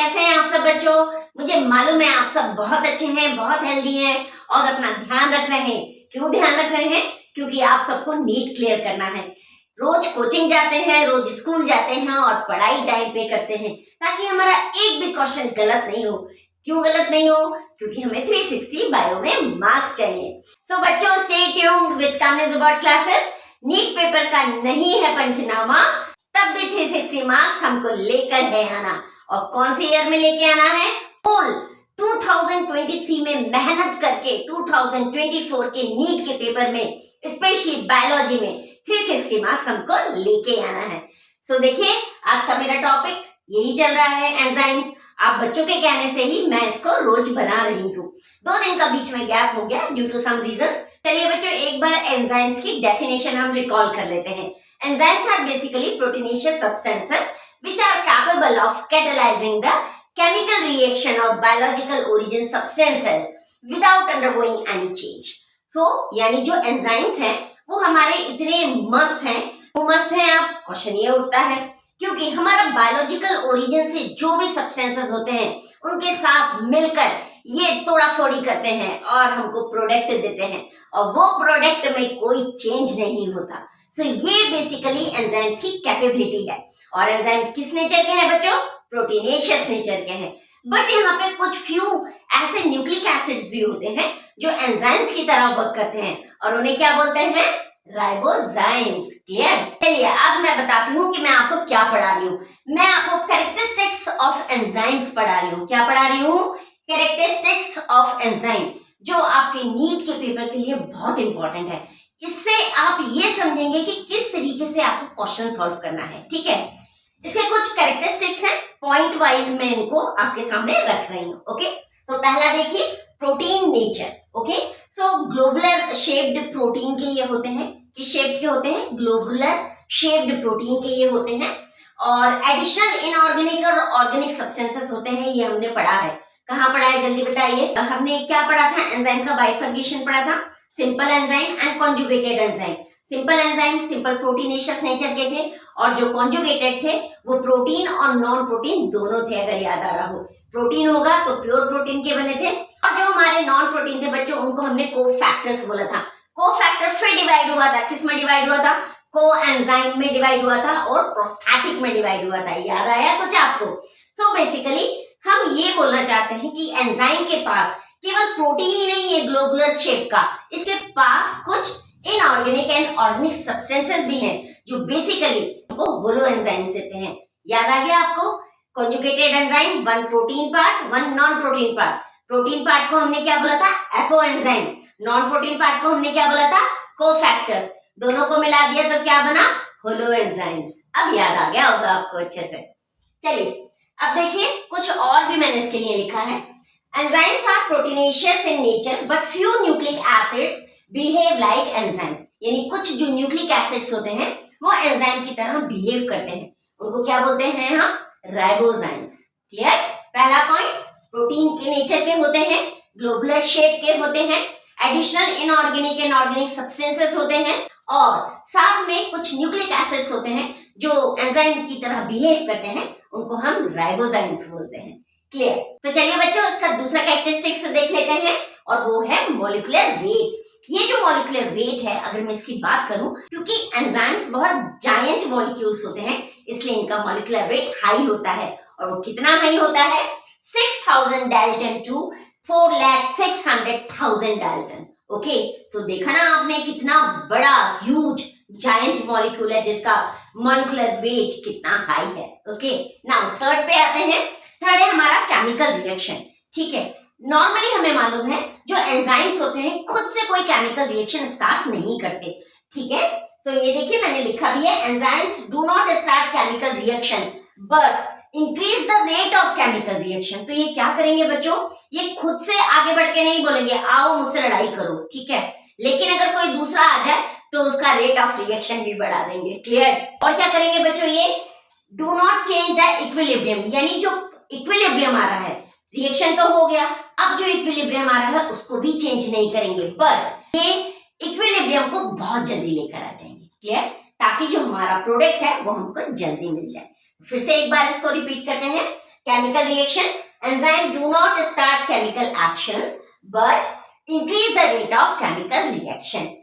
कैसे हैं आप सब बच्चों? मुझे मालूम है आप सब बहुत अच्छे हैं, बहुत हेल्दी हैं और अपना ध्यान रख रहे हैं। क्यों ध्यान रख रहे हैं? क्योंकि आप सबको नीट क्लियर करना है। रोज कोचिंग जाते हैं, रोज स्कूल जाते हैं और पढ़ाई टाइम पे करते हैं ताकि हमारा एक भी क्वेश्चन गलत नहीं हो। क्यों गलत नहीं हो? क्योंकि हमें 360 बायो में मार्क्स चाहिए। सो बच्चों, स्टे ट्यून्ड विद कामनेस अबाउट क्लासेस। नीट पेपर का नहीं है पंचनामा, तब भी 360 मार्क्स हमको लेकर है आना। और कौन से ईयर में लेके आना है? फुल 2023 में मेहनत करके 2024 के नीट के पेपर में, स्पेशली बायोलॉजी में 360 मार्क्स हमको लेके आना है। सो देखिए, आज का मेरा टॉपिक यही चल रहा है, एंजाइम्स। आप बच्चों के कहने से ही मैं इसको रोज बना रही हूँ। 2 दिन का बीच में गैप हो गया ड्यू टू सम रीजंस। चलिए बच्चों, एक बार एंजाइम्स की डेफिनेशन हम रिकॉल कर लेते हैं। Enzymes are basically proteinaceous substances which are capable of catalyzing the chemical reaction of biological origin substances without undergoing any change. So, यानी जो enzymes हैं वो हमारे इतने मस्त हैं, वो मस्त हैं। अब क्वेश्चन ये उठता है क्योंकि हमारा बायोलॉजिकल ओरिजिन से जो भी सब्सटेंसेस होते हैं उनके साथ मिलकर ये तोड़ा फोड़ी करते हैं और हमको प्रोडक्ट देते हैं और वो प्रोडक्ट में कोई चेंज नहीं होता। सो ये बेसिकली एंजाइम्स की कैपेबिलिटी है। और एंजाइम किस नेचर के हैं बच्चों? प्रोटीनेशियस नेचर के हैं। बट यहाँ पे कुछ फ्यू ऐसे न्यूक्लिक एसिड्स भी होते हैं जो एंजाइम्स की तरह वर्क करते हैं और उन्हें क्या बोलते हैं? राइबोजाइम्स। क्लियर? चलिए अब मैं बताती हूँ कि मैं आपको क्या पढ़ा रही हूँ। मैं आपको कैरेक्टरिस्टिक्स ऑफ एंजाइम्स पढ़ा रही हूँ। क्या पढ़ा रही हूँ? कैरेक्टरिस्टिक्स ऑफ एंजाइम, जो आपके नीट के पेपर के लिए बहुत इंपॉर्टेंट है। इससे आप ये समझेंगे कि किस तरीके से आपको क्वेश्चन सॉल्व करना है। ठीक है, इसके कुछ कैरेक्टरिस्टिक्स हैं, पॉइंट वाइज मैं इनको आपके सामने रख रही हूँ। ओके, तो पहला देखिए, प्रोटीन नेचर। ओके, सो ग्लोबुलर शेप्ड प्रोटीन के ये होते हैं। किस शेप के होते हैं? ग्लोबुलर शेप्ड प्रोटीन के ये होते हैं। और एडिशनल इनऑर्गेनिक और ऑर्गेनिक सब्सटेंसेस होते हैं, ये हमने पढ़ा है। कहाँ पढ़ा है जल्दी बताइए? हमने क्या पढ़ा था? एंजाइम का बाइफर्केशन पढ़ा था, simple enzyme and conjugated enzyme. Simple enzyme simple proteinaceous nature के थे और जो कॉन्जुगेटेड थे वो प्रोटीन और नॉन प्रोटीन दोनों थे। अगर याद आ रहा हो, प्रोटीन होगा तो प्योर प्रोटीन के बने थे और जो हमारे नॉन प्रोटीन थे बच्चों, उनको हमने कोफैक्टर्स बोला था। कोफैक्टर फिर डिवाइड हुआ था, किस में डिवाइड हुआ था? को एंजाइम में डिवाइड हुआ था और प्रोस्थेटिक में डिवाइड हुआ था। याद आया कुछ आपको? सो बेसिकली हम ये बोलना चाहते हैं कि एंजाइम के पास केवल प्रोटीन ही नहीं है ग्लोबुलर शेप का, इसके पास कुछ इनऑर्गेनिक एंड ऑर्गेनिक सब्सटेंसेस भी हैं जो बेसिकली को होलो एंजाइम्स देते हैं। याद आ गया आपको? Conjugated enzyme, 1 protein part 1 non protein part. Protein part को हमने क्या बोला था? Apo enzyme. Non protein part को हमने क्या बोला था? कोफैक्टर्स। दोनों को मिला दिया तो क्या बना? होलो एंजाइम्स। अब याद आ गया होगा आपको अच्छे से। चलिए अब देखिए, कुछ और भी मैंने इसके लिए लिखा है। Enzymes are proteinaceous in nature, but few nucleic acids behave like enzyme. यानी कुछ जो न्यूक्लिक एसिड्स होते हैं वो एंजाइम की तरह बिहेव करते हैं, उनको क्या बोलते हैं हम? राइबोजाइम्स। क्लियर? पहला पॉइंट, प्रोटीन के नेचर के होते हैं, ग्लोबुलर शेप के होते हैं, additional inorganic and organic substances होते हैं और साथ में कुछ न्यूक्लिक एसिड्स होते हैं जो एंजाइम की तरह बिहेव करते हैं, उनको हम राइबोजाइम्स बोलते हैं। क्लियर? तो चलिए बच्चों, इसका दूसरा कैरेक्टरिस्टिक्स देख लेते हैं और वो है मॉलिक्यूलर वेट। ये जो मॉलिक्यूलर वेट है, अगर मैं इसकी बात करूं, क्योंकि एंजाइम्स बहुत जायंट मॉलिक्यूल्स होते हैं इसलिए इनका मॉलिक्यूलर वेट हाई होता है। और वो कितना हाई होता है? 6000 डाल्टन टू 4,600,000 डाल्टन। ओके, सो देखा ना आपने कितना बड़ा ह्यूज जायंट मॉलिक्यूल है जिसका मॉलिक्यूलर वेट कितना हाई है। ओके, नाउ थर्ड पे आते हैं। थर्ड है हमारा केमिकल रिएक्शन। ठीक है, नॉर्मली हमें मालूम है जो एंजाइम्स होते हैं खुद से कोई केमिकल रिएक्शन स्टार्ट नहीं करते। ठीक है, तो ये देखिए मैंने लिखा भी है, enzymes do not start chemical reaction but increase the rate of chemical reaction. तो ये क्या करेंगे बच्चों? ये खुद से आगे बढ़ के नहीं बोलेंगे आओ मुझसे लड़ाई करो। ठीक है, लेकिन अगर कोई दूसरा आ जाए तो उसका रेट ऑफ रिएक्शन भी बढ़ा देंगे। क्लियर? और क्या करेंगे बच्चों? ये do not change the equilibrium, यानी जो इक्विलिब्रियम आ रहा है, रिएक्शन तो हो गया, अब जो इक्विलिब्रियम आ रहा है उसको भी चेंज नहीं करेंगे, बट ये इक्विलिब्रियम को बहुत जल्दी लेकर आ जाएंगे। क्लियर? ताकि जो हमारा प्रोडक्ट है वो हमको जल्दी मिल जाए। फिर से एक बार इसको रिपीट करते हैं। chemical reaction, enzyme do not start chemical actions but increase the rate of chemical reaction.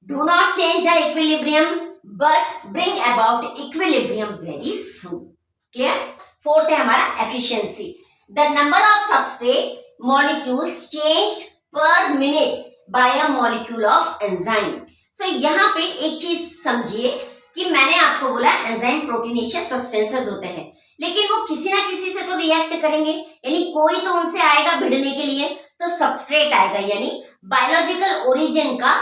Do not change the equilibrium but bring about equilibrium very soon. Clear? Fourth है हमारा efficiency. The number of substrate molecules changed per minute by a molecule of enzyme. So यहाँ पे एक चीज समझिए कि मैंने आपको बोला एंजाइम प्रोटीनेशियस सब्सटेंसेस होते हैं, लेकिन वो किसी ना किसी से तो रिएक्ट करेंगे, यानी कोई तो उनसे आएगा भिड़ने के लिए, तो सबस्ट्रेट आएगा, यानी बायोलॉजिकल ओरिजिन का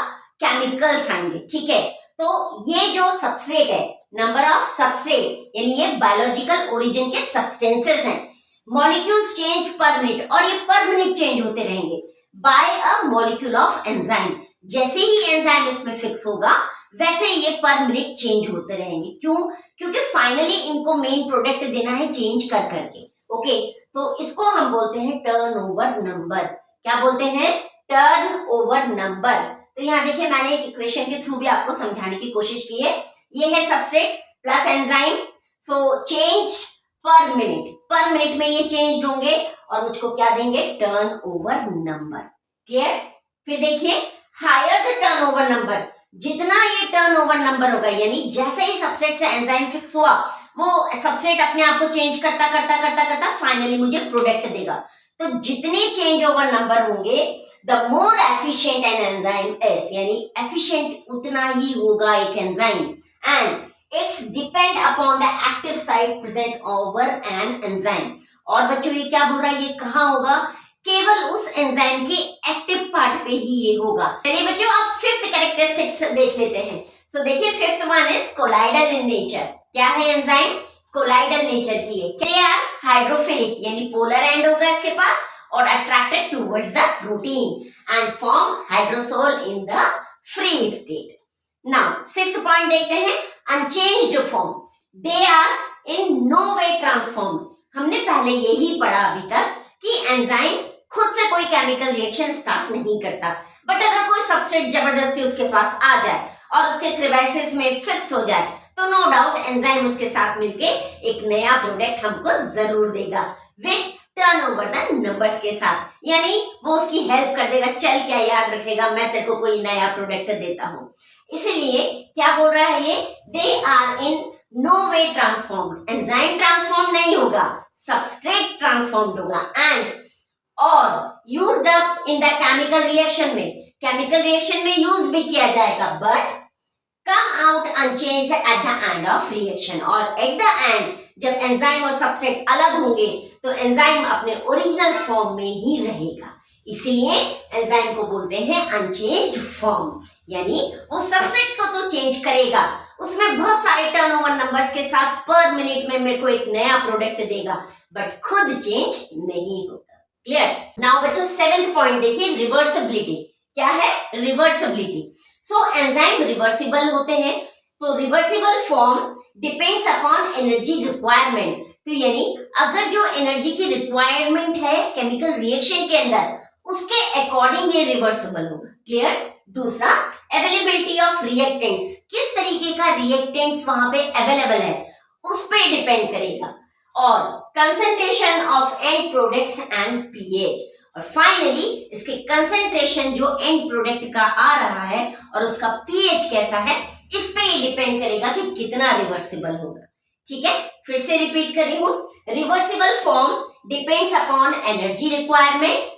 केमिकल्स आएंगे. ठीक है, तो ये जो सबस्ट्रेट है, नंबर ऑफ सबस्ट्रेट यानी ये बायोलॉजिकल ओरिजिन के सब्सटेंसेस हैं. मॉलिक्यूल्स चेंज पर मिनट, और ये पर मिनट चेंज होते रहेंगे by a molecule of enzyme. जैसे ही एंजाइम इसमें फिक्स होगा वैसे ये पर मिनट चेंज होते रहेंगे. क्यों? क्योंकि फाइनली इनको मेन प्रोडक्ट देना है चेंज कर करके. ओके, तो इसको हम बोलते हैं टर्नओवर नंबर. क्या बोलते हैं? Turnover number. तो यहाँ देखिए मैंने एक इक्वेशन के थ्रू भी आपको समझाने की कोशिश की है. ये है substrate plus enzyme, so change per minute में ये चेंज होंगे और मुझको क्या देंगे? Turnover number. क्लियर? फिर देखिए हायर द टर्नओवर नंबर, जितना ये टर्नओवर नंबर होगा, यानी जैसे ही सबस्ट्रेट से एंजाइम फिक्स हुआ वो सबस्ट्रेट अपने आप को चेंज करता फाइनली मुझे प्रोडक्ट देगा. तो जितने चेंज ओवर नंबर होंगे the more efficient an enzyme is, यानी एफिशिएंट उतना ही होगा एक enzyme. And it's depend upon the active site present over an enzyme. और बच्चों ये क्या बोल रहा है? ये कहाँ होगा? केवल उस एंजाइम के एक्टिव पार्ट पे ही ये होगा. चलिए बच्चों अब फिफ्थ कैरेक्टरिस्टिक्स देख लेते हैं. सो देखिए fifth one is colloidal in nature. क्या है एंजाइम? कोलाइडल नेचर की है. दे आर हाइड्रोफिलिक, यानी पोलर एंड होगा इसके पास और attracted towards the protein and form hydrosol in the free state. Now sixth point देखते हैं, unchanged form. They are in no way transformed. हमने पहले यही पढ़ा अभी तक कि एंजाइम खुद से कोई केमिकल रिएक्शन स्टार्ट नहीं करता, बट अगर कोई सबस्ट्रेट जबरदस्ती उसके पास आ जाए और उसके क्रिवेसिस में फिक्स हो जाए तो नो डाउट एंजाइम उसके साथ मिलके एक नया प्रोडक्ट हमको जरूर देगा विद टर्नओवर द नंबर्स के साथ. यानी वो उसकी हेल्प कर देगा. चल क्या याद रखेगा, मैं तेरे को कोई नया प्रोडक्ट देता हूँ. इसीलिए क्या बोल रहा है ये? They are in no way transformed. Enzyme transform नहीं होगा, सबस्ट्रेट ट्रांसफॉर्म्ड होगा एंड और used up in the chemical reaction में यूज भी किया जाएगा, but come out unchanged at the end of reaction. और एट द एंड जब एंजाइम और सबस्ट्रेट अलग होंगे तो एंजाइम अपने ओरिजिनल फॉर्म में ही रहेगा. इसीलिए एंजाइम को बोलते हैं अनचेंज्ड फॉर्म. यानी वो सबस्ट्रेट को तो चेंज करेगा, उसमें बहुत सारे टर्नओवर नंबर्स के साथ पर मिनट में मेरे को एक नया प्रोडक्ट देगा, बट खुद चेंज नहीं होगा. क्लियर? नाउ बच्चों सेवेंथ पॉइंट देखिए, रिवर्सिबिलिटी. क्या है? रिवर्सिबिलिटी. सो एंजाइम रिवर्सिबल होते हैं, तो reversible form depends upon energy requirement. तो यानी अगर जो एनर्जी की रिक्वायरमेंट है केमिकल रिएक्शन के अंदर उसके अकॉर्डिंग ये रिवर्सिबल होगा. क्लियर? दूसरा अवेलेबिलिटी ऑफ रिएक्टेंट्स. किस तरीके का रिएक्टेंट्स वहां पे अवेलेबल है उस पर डिपेंड करेगा. और concentration of and products and pH. और फाइनली इसके कंसंट्रेशन जो एंड प्रोडक्ट का आ रहा है और उसका पीएच कैसा है इस पे ये डिपेंड करेगा कि कितना रिवर्सिबल होगा. ठीक है, फिर से रिपीट कर रही हूं. Reversible form depends upon energy requirement,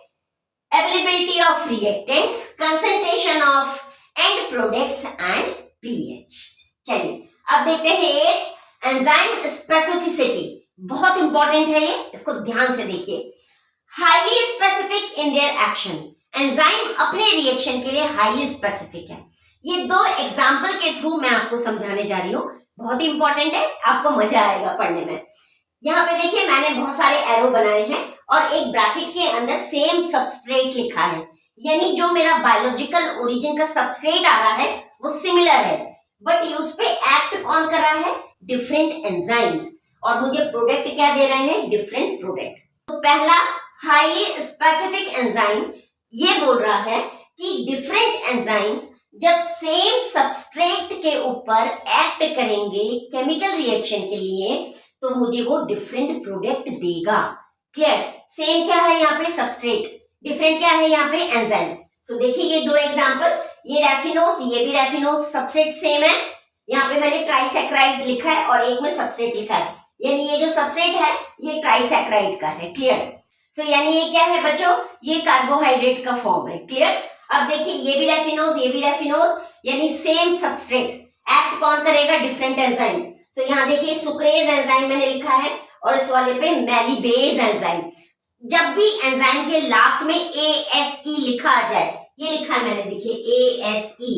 availability of reactants, concentration of end products and pH. चलिए अब देखते हैं 8 एंजाइम स्पेसिफिसिटी. बहुत इंपॉर्टेंट है ये, इसको ध्यान से देखिए. Highly specific in their action. Enzyme अपने रिएक्शन के लिए हाईली स्पेसिफिक है. ये दो एग्जाम्पल के थ्रू मैं आपको समझाने जा रही हूँ. बहुत ही इंपॉर्टेंट है, आपको मजा आएगा पढ़ने में. यहाँ पे देखिए मैंने बहुत सारे एरो बनाए हैं और एक ब्रैकेट के अंदर सेम सबस्ट्रेट लिखा है, यानी जो मेरा बायोलॉजिकल ओरिजिन का सबस्ट्रेट आ रहा है वो सिमिलर है, बट उस पे एक्ट कौन कर रहा है? Different enzymes. और मुझे प्रोडक्ट क्या दे रहे हैं? Different product. तो पहला हाईली स्पेसिफिक एंजाइम ये बोल रहा है कि डिफरेंट एंजाइम्स जब सेम सबस्ट्रेट के ऊपर एक्ट करेंगे केमिकल रिएक्शन के लिए तो मुझे वो डिफरेंट प्रोडक्ट देगा। क्लियर? सेम क्या है यहाँ पे सबस्ट्रेट, डिफरेंट क्या है यहाँ पे एंजाइम। सो देखिए ये दो एग्जांपल, ये रैफिनोज, ये भी रैफिनोज, सबस्ट्रेट सेम है। यहाँ पे मैंने ट्राइसैकराइड लिखा है और एक में सबस्ट्रेट लिखा है, यानी ये जो सबस्ट्रेट है ये ट्राइसैकराइड का है। क्लियर? सो यानी ये क्या है बच्चों, ये कार्बोहाइड्रेट का फॉर्म है। क्लियर? अब देखिए ये भी रैफिनोज, ये भी रैफिनोज, यानी सेम सबस्ट्रेट, एक्ट कौन करेगा, डिफरेंट एंजाइम। तो यहाँ देखिए सुक्रेज एंजाइम मैंने लिखा है और इस वाले पे मेलीबेज एंजाइम। जब भी एंजाइम के लास्ट में ASE लिखा आ जाए, ये लिखा है मैंने, देखिए ASE,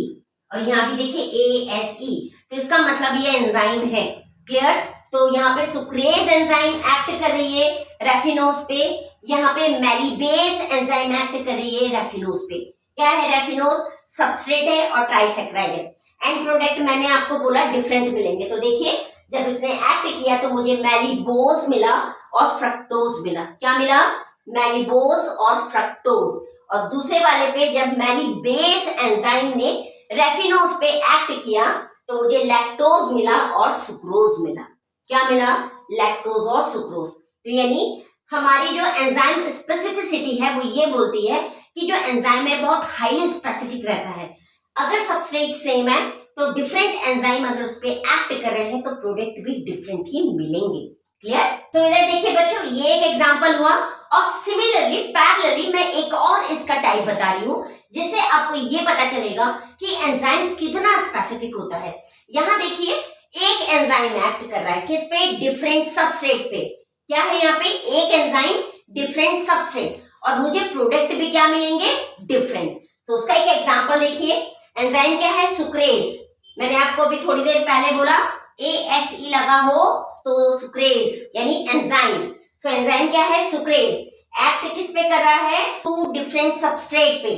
और यहाँ भी देखिए ASE, तो इसका मतलब ये एंजाइम है। क्लियर? तो यहाँ पे सुक्रेज एंजाइम एक्ट कर रही है रैफिनोज पे, यहाँ पे मेलीबेज एंजाइम एक्ट कर रही है रैफिनोज पे। क्या है रैफिनोज, सबस्ट्रेट है और ट्राइसैकराइड है। एंड प्रोडक्ट मैंने आपको बोला डिफरेंट मिलेंगे, तो देखिए जब इसने एक्ट किया तो मुझे मेलिबोज मिला और फ्रक्टोज मिला। क्या मिला, मेलिबोज और फ्रक्टोज। और दूसरे वाले पे जब मेलीबेज एंजाइम ने रैफिनोज पे एक्ट किया तो मुझे लैक्टोज मिला और सुक्रोज मिला। क्या मिला, लैक्टोज और सुक्रोज। तो यानी हमारी जो एंजाइम स्पेसिफिसिटी है वो ये बोलती है कि जो एंजाइम है बहुत हाईली स्पेसिफिक रहता है। अगर सबस्ट्रेट सेम है तो डिफरेंट एंजाइम अगर उस पे एक्ट कर रहे हैं तो प्रोडक्ट भी डिफरेंट ही मिलेंगे। क्लियर? तो इधर देखिए बच्चों ये एक एग्जांपल हुआ, और सिमिलरली पैरेलली मैं एक और इसका टाइप बता रही हूँ जिससे आपको ये पता चलेगा कि एंजाइम कितना स्पेसिफिक होता है। यहाँ देखिए एक एंजाइम एक्ट कर रहा है किस पे, डिफरेंट सबस्ट्रेट पे। क्या है यहाँ पे, एक एंजाइम डिफरेंट सबस्ट्रेट, और मुझे प्रोडक्ट भी क्या मिलेंगे, डिफरेंट। तो उसका एक एग्जांपल देखिए, एंजाइम क्या है, सुक्रेज। मैंने आपको अभी थोड़ी देर पहले बोला ASE लगा हो तो सुक्रेज यानी एंजाइम। सो एंजाइम क्या है, सुक्रेज, एक्ट किस पे कर रहा है, टू डिफरेंट सबस्ट्रेट पे।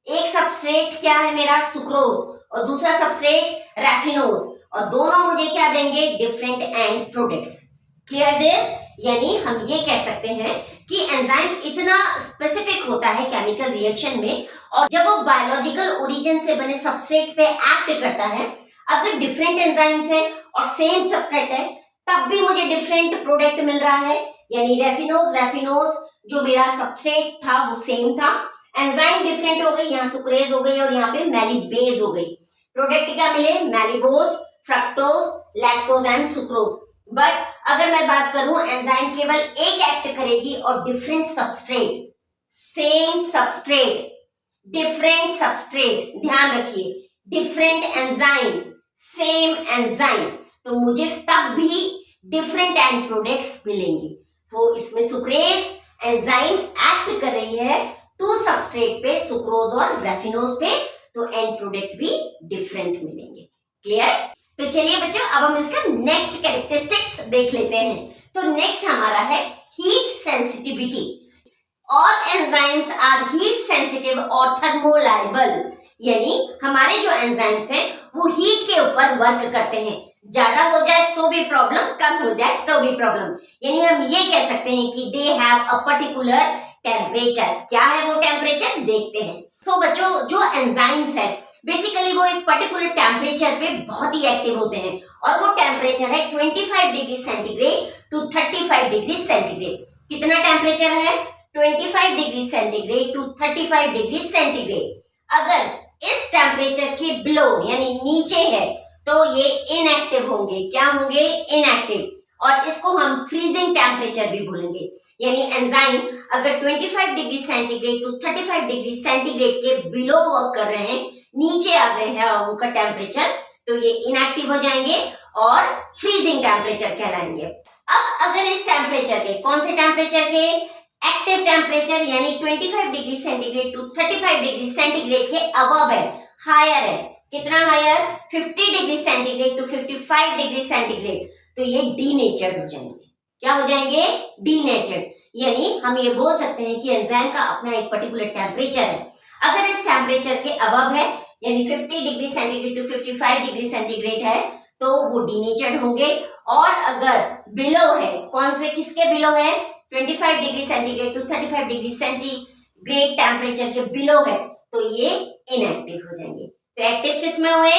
एक सबस्ट्रेट क्या है मेरा, सुक्रोज, और दूसरा सबस्ट्रेट रैफिनोज, और दोनों मुझे क्या देंगे, different and products. Clear this? यानी हम ये कह सकते हैं कि एंजाइम इतना स्पेसिफिक होता है केमिकल रिएक्शन में, और जब वो बायोलॉजिकल ओरिजिन से बने सबस्ट्रेट पे एक्ट करता है, अगर डिफरेंट एंजाइम्स हैं और सेम सबस्ट्रेट है तब भी मुझे डिफरेंट प्रोडक्ट मिल रहा है। यानी रैफिनोज जो मेरा सबस्ट्रेट था वो सेम था, एंजाइम डिफरेंट हो गई, यहाँ सुक्रेज हो गई और यहाँ पे मेलीबेज हो गई। प्रोडक्ट क्या मिले, मेलिबोज, fructose, lactose and sucrose. But अगर मैं बात करूं एंजाइम केवल एक एक्ट करेगी और different substrate, same substrate, different substrate, ध्यान रखिए, डिफरेंट एंजाइम, सेम एंजाइम, तो मुझे तब भी डिफरेंट एंड प्रोडक्ट्स मिलेंगे। तो इसमें सुक्रेज एंजाइम एक्ट कर रही है टू सबस्ट्रेट पे, सुक्रोज और रैफिनोज पे, तो एंड प्रोडक्ट भी डिफरेंट मिलेंगे। क्लियर? तो चलिए बच्चों अब हम इसका नेक्स्ट कैरेक्टरिस्टिक्स देख लेते हैं। तो नेक्स्ट हमारा है heat sensitivity. All enzymes are heat sensitive और थर्मोलाइबल, यानी हमारे जो एंजाइम्स हैं वो हीट के ऊपर वर्क करते हैं। ज्यादा हो जाए तो भी प्रॉब्लम, कम हो जाए तो भी प्रॉब्लम, यानी हम ये कह सकते हैं कि they have a particular temperature. क्या है वो टेम्परेचर, देखते हैं। सो बच्चों जो एंजाइम्स है बेसिकली वो एक पर्टिकुलर टेम्परेचर पे बहुत ही एक्टिव होते हैं, और वो टेम्परेचर है 25 degree centigrade to 35 degree centigrade. कितना टेम्परेचर है, 25 degree centigrade to 35 degree centigrade. अगर इस टेम्परेचर के बिलो यानी नीचे है तो ये इनएक्टिव होंगे। क्या होंगे, इनएक्टिव, और इसको हम फ्रीजिंग टेम्परेचर भी बोलेंगे। यानी एंजाइम अगर 25 degree centigrade to 35 degree centigrade के बिलो वर्क कर रहे हैं, नीचे आ गए हैं उनका टेम्परेचर, तो ये इनएक्टिव हो जाएंगे और फ्रीजिंग टेम्परेचर कहलाएंगे। अब अगर इस टेम्परेचर के, कौन से टेम्परेचर के, एक्टिव टेम्परेचर यानी 25 degree centigrade to 35 degree centigrade के अबव है, हायर है, कितना higher, 50 degree centigrade to 55 degree centigrade, तो ये डीनेचर्ड हो जाएंगे। क्या हो जाएंगे, डीनेचर्ड। यानी हम ये बोल सकते हैं कि एंजाइम का अपना एक पर्टिकुलर टेम्परेचर है। अगर इस टेम्परेचर के अबव है यानी 50 degree centigrade to 55 degree centigrade है तो वो डीनेचर्ड होंगे, और अगर बिलो है, कौन से, किसके बिलो है, 25 degree centigrade to 35 degree centigrade temperature के बिलो है तो ये इनएक्टिव हो जाएंगे। तो एक्टिव किस में हुए,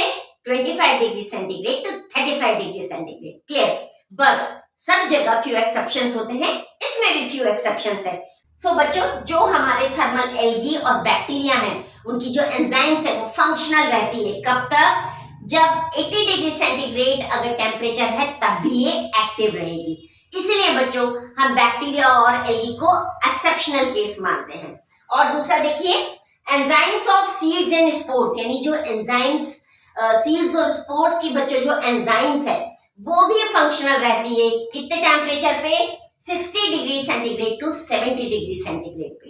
25 degree centigrade to 35 degree centigrade. Clear? But सब जगह फ्यू एक्सेप्शंस होते हैं, इसमें भी फ्यू एक्सेप्शंस है। सो बच्चों, जो हमारे थर्मल एल्गी और बैक्टीरिया हैं, उनकी जो एंजाइम्स है वो फंक्शनल रहती है। कब तक? जब 80 डिग्री सेंटीग्रेड अगर टेम्परेचर है तब भी ये एक्टिव रहेगी। इसलिए बच्चों हम बैक्टीरिया और एल्गी को एक्सेप्शनल केस मानते हैं। और दूसरा देखिए, enzymes of seeds and spores, यानी जो एंजाइम्स सीड्स और स्पोर्स की बच्चों जो एंजाइम्स है वो भी फंक्शनल रहती है। कितने टेम्परेचर पे? 60 degree centigrade to 70 degree centigrade पे।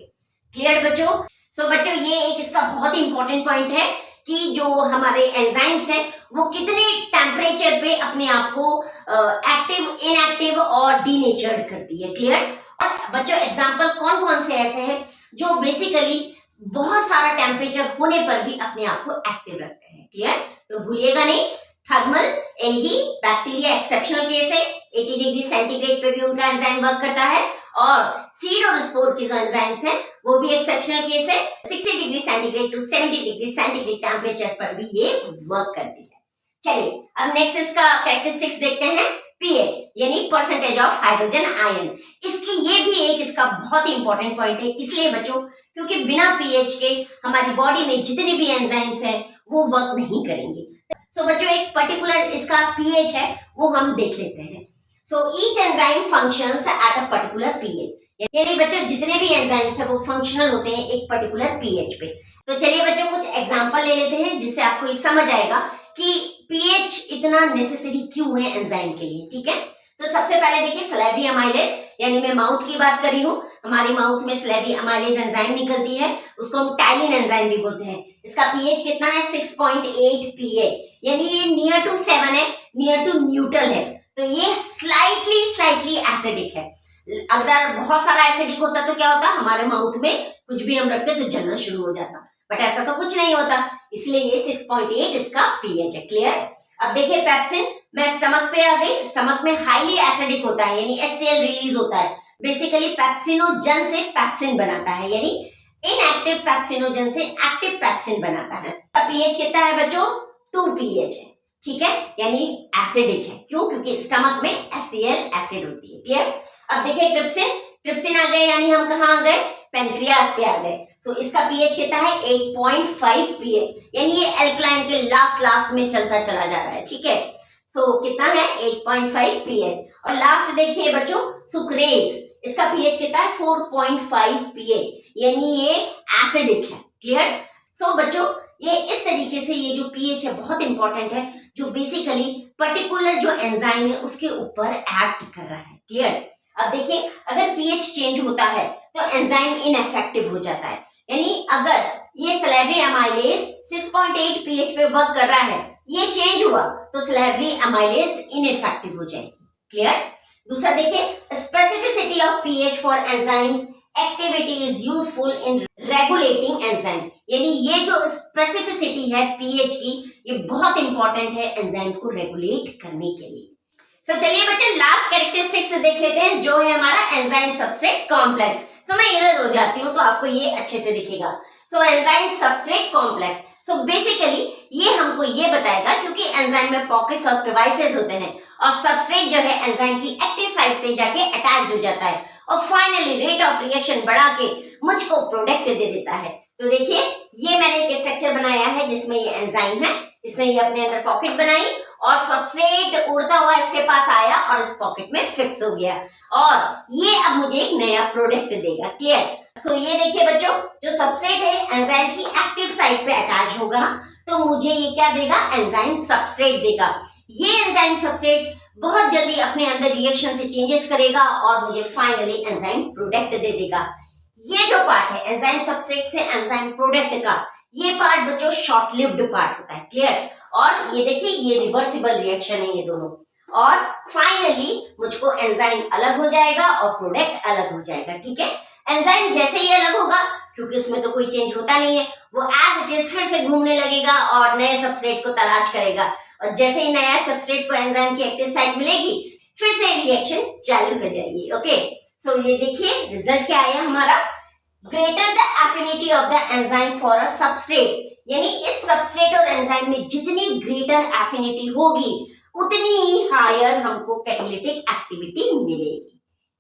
क्लियर बच्चों? सो बच्चों, ये एक इसका बहुत इंपॉर्टेंट पॉइंट है कि जो हमारे एंजाइम्स हैं वो कितने टेम्परेचर पे अपने आप को एक्टिव, इनएक्टिव और डीनेचर्ड करती है। क्लियर? और बच्चों एग्जांपल कौन कौन से ऐसे हैं जो बेसिकली बहुत सारा टेम्परेचर होने पर भी अपने आप को एक्टिव रखते हैं। क्लियर? तो भूलिएगा नहीं, thermal algae bacteria exceptional case है, 80 डिग्री सेंटीग्रेड पे भी उनका एंजाइम वर्क करता है, और सीड और स्पोर के जो एंजाइम्स हैं वो भी एक्सेप्शनल केस है, 60 degree centigrade to 70 degree centigrade temperature पर भी ये वर्क करती है। चलिए अब नेक्स्ट इसका कैरेक्टरिस्टिक्स देखते हैं। पीएच यानी परसेंटेज ऑफ हाइड्रोजन आयन, इसकी ये भी एक इसका बहुत इंपॉर्टेंट पॉइंट है। इसलिए बच्चों क्योंकि बिना पीएच के हमारी बॉडी में जितने भी एंजाइम्स हैं वो वर्क नहीं करेंगे। सो बच्चों एक पर्टिकुलर इसका पीएच है वो हम देख लेते हैं। So each enzyme functions at a particular pH, यानी बच्चों जितने भी एंजाइम्स है वो फंक्शनल होते हैं एक पर्टिकुलर पीएच पे। तो चलिए बच्चों कुछ एग्जांपल ले लेते हैं जिससे आपको ये समझ आएगा कि पीएच इतना नेसेसरी क्यों है एंजाइम के लिए। ठीक है, तो सबसे पहले देखिए सलाइवरी अमाइलेज, यानी मैं माउथ की बात कर रही हूँ, हमारी माउथ में सलाइवरी अमाइलेज एंजाइम निकलती है, उसको हम टाइलिन एंजाइम भी बोलते हैं। इसका पीएच कितना है? 6.8 पीएच, यानी ये नियर टू 7 है, नियर टू न्यूट्रल है। तो ये स्लाइटली एसिडिक है। अगर बहुत सारा एसिडिक होता तो क्या होता? हमारे माउथ में कुछ भी हम रखते तो जलना शुरू हो जाता, बट ऐसा तो कुछ नहीं होता, इसलिए ये 6.8 इसका पीएच है। क्लियर? अब देखिए पेप्सिन, मैं स्टमक पे आ गई। स्टमक में हाईली एसिडिक होता है, यानी HCl रिलीज होता है। बेसिकली पेप्सिनोजन से पेप्सिन बनाता है, यानी इनएक्टिव पेप्सिनोजन से एक्टिव पेप्सिन बनाता है। पीएच कितना है बच्चों? 2 पीएच है। ठीक है, यानी एसिडिक है। क्यों? क्योंकि स्टमक में HCl एसिड होती है। क्लियर? अब देखिए ट्रिप्सिन, ट्रिप्सिन आ गए, यानी हम कहाँ आ गए? पेनक्रियास पे आ गए। सो इसका पीएच कितना है? 8.5 पीएच, यानी ये एल्कलाइन के लास्ट में चलता चला जा रहा है। ठीक है, सो कितना है? 8.5 पीएच। और लास्ट देखिए बच्चों सुक्रेज, इसका पीएच कितना है? 4.5 पीएच, यानी ये एसिडिक है। क्लियर? सो बच्चों ये इस तरीके से ये जो पीएच है बहुत इंपॉर्टेंट है, जो बेसिकली पर्टिकुलर जो एंजाइम है उसके ऊपर एक्ट कर रहा है। क्लियर? अब देखिए अगर पीएच चेंज होता है तो एंजाइम इनएफेक्टिव हो जाता है, यानी अगर ये सलाइवरी अमाइलेज 6.8 पीएच पे वर्क कर रहा है, ये चेंज हुआ तो सलाइवरी अमाइलेज इनएफेक्टिव हो जाएगी। क्लियर? दूसरा देखिए specificity of pH for enzymes activity is useful in regulating enzyme, यानी ये जो स्पेसिफिसिटी है पीएच की ये बहुत इंपॉर्टेंट है एंजाइम को रेगुलेट करने के लिए। तो चलिए बच्चे लास्ट कैरेक्टरिस्टिक्स देख लेते हैं जो है हमारा एंजाइम सबस्ट्रेट कॉम्प्लेक्स। सो मैं इधर हो जाती हूँ तो आपको ये अच्छे से दिखेगा। So enzyme substrate complex, so basically ये हमको ये बताएगा क्योंकि एंजाइम में पॉकेट्स और क्रिवाइसेस होते हैं और सबस्ट्रेट जो है एंजाइम की एक्टिव साइट पे जाके अटैच हो जाता है और फाइनली रेट ऑफ रिएक्शन बढ़ा के मुझको प्रोडक्ट दे देता है। तो देखिए ये मैंने एक स्ट्रक्चर बनाया है जिसमें ये एंजाइम है, इसमें ये अपने अंदर पॉकेट बनाई और सबस्ट्रेट उड़ता हुआ इसके पास आया और इस पॉकेट में फिक्स हो गया और ये अब मुझे एक नया प्रोडक्ट देगा। क्लियर? सो ये देखिए बच्चों जो सबस्ट्रेट है एंजाइम की एक्टिव साइट पे अटैच होगा तो मुझे ये क्या देगा? एंजाइम सबस्ट्रेट देगा। ये एंजाइम सबस्ट्रेट बहुत जल्दी अपने अंदर रिएक्शन से चेंजेस करेगा और मुझे फाइनली एंजाइम प्रोडक्ट दे देगा। ये जो पार्ट है एंजाइम सबस्ट्रेट से एंजाइम प्रोडक्ट का, ये पार्ट बच्चों शॉर्ट लिव्ड पार्ट होता है। क्लियर? और ये देखिए ये रिवर्सिबल रिएक्शन है ये दोनों और फाइनली मुझको एंजाइम अलग हो जाएगा और प्रोडक्ट अलग हो जाएगा। ठीक है, एंजाइम जैसे ही अलग होगा क्योंकि उसमें तो कोई चेंज होता नहीं है, वो एज इट इज फिर से घूमने लगेगा और नए सबस्ट्रेट को तलाश करेगा और जैसे ही नया सबस्ट्रेट को एंजाइम की एक्टिव साइट मिलेगी फिर से रिएक्शन चालू हो जाएगी। ओके, सो ये देखिए रिजल्ट क्या आया हमारा? Greater the affinity of the enzyme for a substrate, यानी इस सबस्ट्रेट और एंजाइम में जितनी ग्रेटर एफिनिटी होगी उतनी ही हायर हमको कैटालिटिक एक्टिविटी मिलेगी।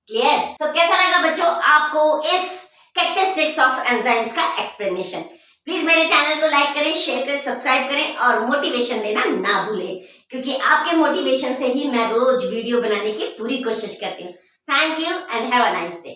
क्लियर? तो कैसा लगा बच्चों आपको इस कैरेक्टरिस्टिक्स ऑफ एंजाइम्स का एक्सप्लेनेशन? प्लीज मेरे चैनल को लाइक करें, शेयर करें, सब्सक्राइब करें और मोटिवेशन देना ना भूलें, क्योंकि आपके मोटिवेशन से ही मैं रोज वीडियो बनाने की पूरी कोशिश करती हूँ। Thank you and have a nice day.